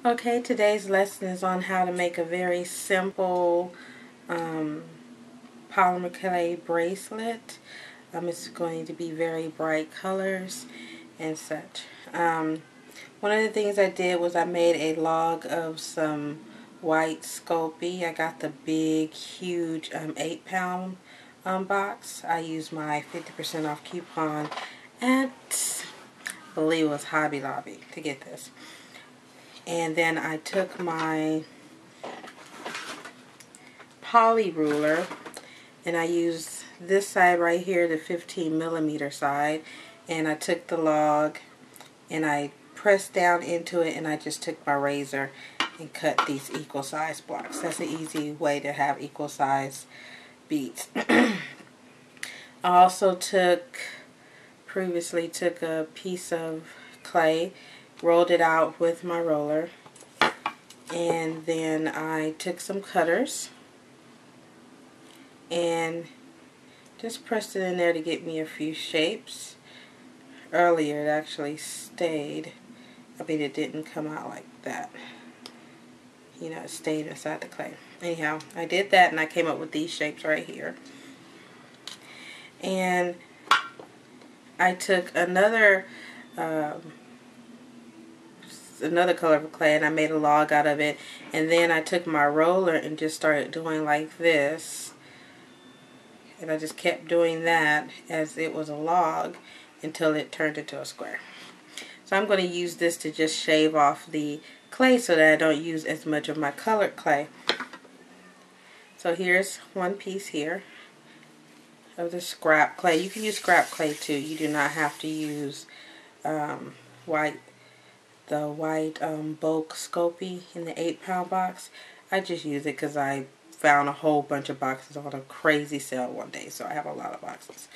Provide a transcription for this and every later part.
Okay, today's lesson is on how to make a very simple polymer clay bracelet. It's going to be very bright colors and such. One of the things I did was I made a log of some white Sculpey. I got the big, huge 8-pound box. I used my 50% off coupon at, I believe it was Hobby Lobby to get this. And then I took my poly ruler and I used this side right here, the 15mm side, and I took the log and I pressed down into it and I just took my razor and cut these equal size blocks. That's an easy way to have equal size beads. I also previously took a piece of clay, rolled it out with my roller, and then I took some cutters and just pressed it in there to get me a few shapes. Earlier it actually stayed. I mean, it didn't come out like that. You know, it stayed inside the clay. Anyhow, I did that and I came up with these shapes right here. And I took another color of clay and I made a log out of it, and then I took my roller and just started doing like this, and I just kept doing that as it was a log until it turned into a square. So I'm going to use this to just shave off the clay so that I don't use as much of my colored clay. So here's one piece here of the scrap clay. You can use scrap clay too. You do not have to use the white bulk Sculpey in the 8-pound box. I just use it because I found a whole bunch of boxes on a crazy sale one day, so I have a lot of boxes.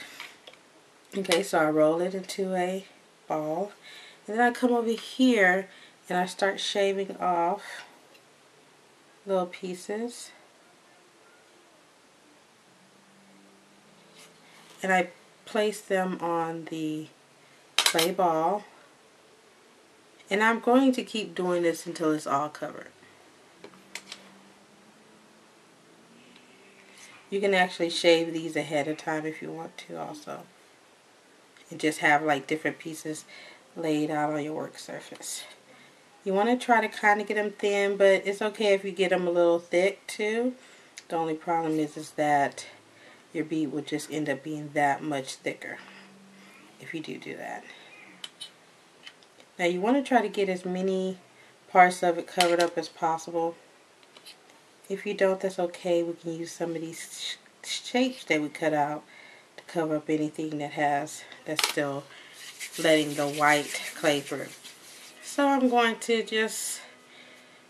Okay, so I roll it into a ball, and then I come over here and I start shaving off little pieces, and I place them on the clay ball, and I'm going to keep doing this until it's all covered. You can actually shave these ahead of time if you want to also, and just have like different pieces laid out on your work surface. You want to try to kind of get them thin, but it's okay if you get them a little thick too. The only problem is that your bead will just end up being that much thicker if you do that. Now you want to try to get as many parts of it covered up as possible. If you don't, that's okay. We can use some of these shapes that we cut out to cover up anything that's still letting the white clay through. So I'm going to just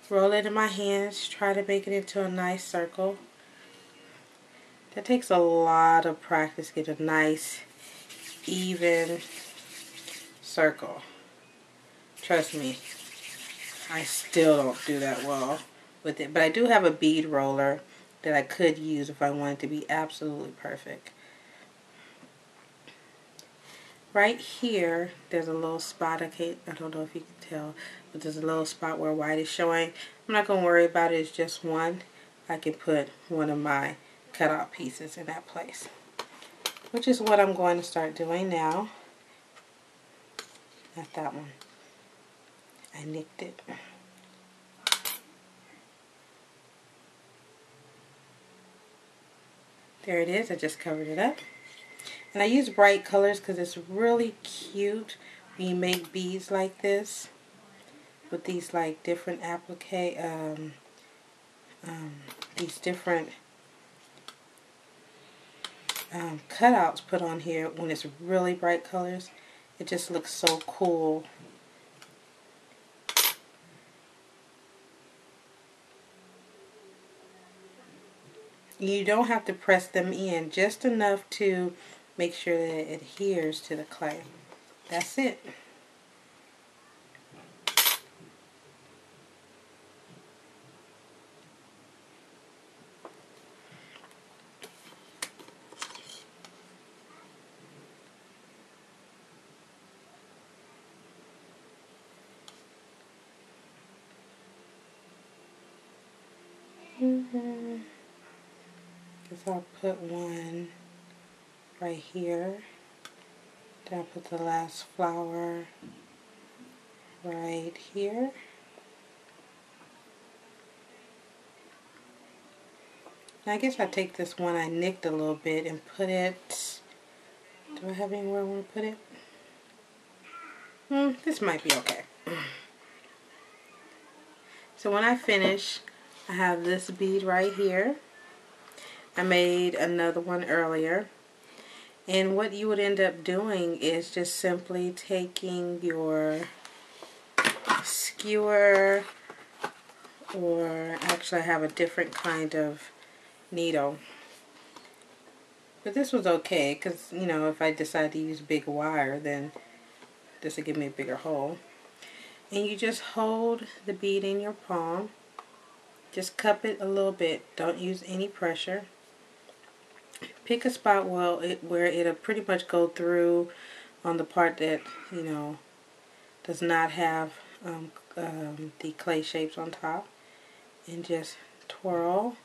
roll it in my hands, try to make it into a nice circle. That takes a lot of practice to get a nice, even circle. Trust me, I still don't do that well with it, but I do have a bead roller that I could use if I wanted to be absolutely perfect. Right here, there's a little spot. I don't know if you can tell, but there's a little spot where white is showing. I'm not going to worry about it. It's just one. I can put one of my cutout pieces in that place, which is what I'm going to start doing now. Not that one. I nicked it. There it is. I just covered it up. And I use bright colors because it's really cute when you make beads like this with these like different these different cutouts put on here. When it's really bright colors, it just looks so cool. You don't have to press them in, just enough to make sure that it adheres to the clay. That's it. So I'll put one right here. Then I'll put the last flower right here. Now I guess I'll take this one I nicked a little bit and put it, do I have anywhere I want to put it? This might be okay. So when I finish, I have this bead right here. I made another one earlier. And what you would end up doing is just simply taking your skewer, or actually I have a different kind of needle. But this was okay because, you know, if I decide to use big wire, then this will give me a bigger hole. And you just hold the bead in your palm. Just cup it a little bit. Don't use any pressure. Pick a spot where it'll pretty much go through on the part that, you know, does not have the clay shapes on top. And just twirl,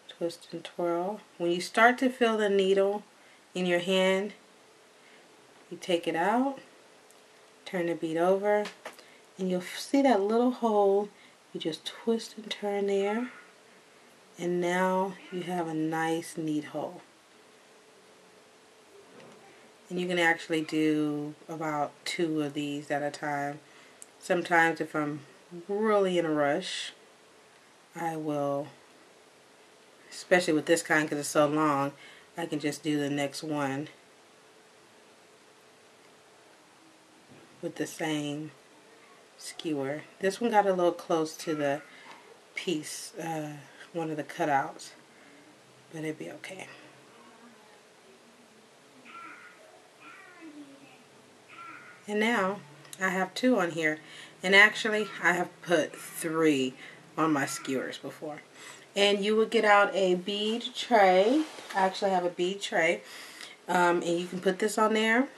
twist and twirl. When you start to feel the needle in your hand, you take it out, turn the bead over, and you'll see that little hole. You just twist and turn there, and now you have a nice neat hole. And you can actually do about 2 of these at a time. Sometimes if I'm really in a rush, I will, especially with this kind because it's so long, I can just do the next one with the same skewer. This one got a little close to the piece, one of the cutouts, but it'd be okay. And now I have 2 on here, and actually I have put 3 on my skewers before. And you would get out a bead tray. I actually have a bead tray, and you can put this on there.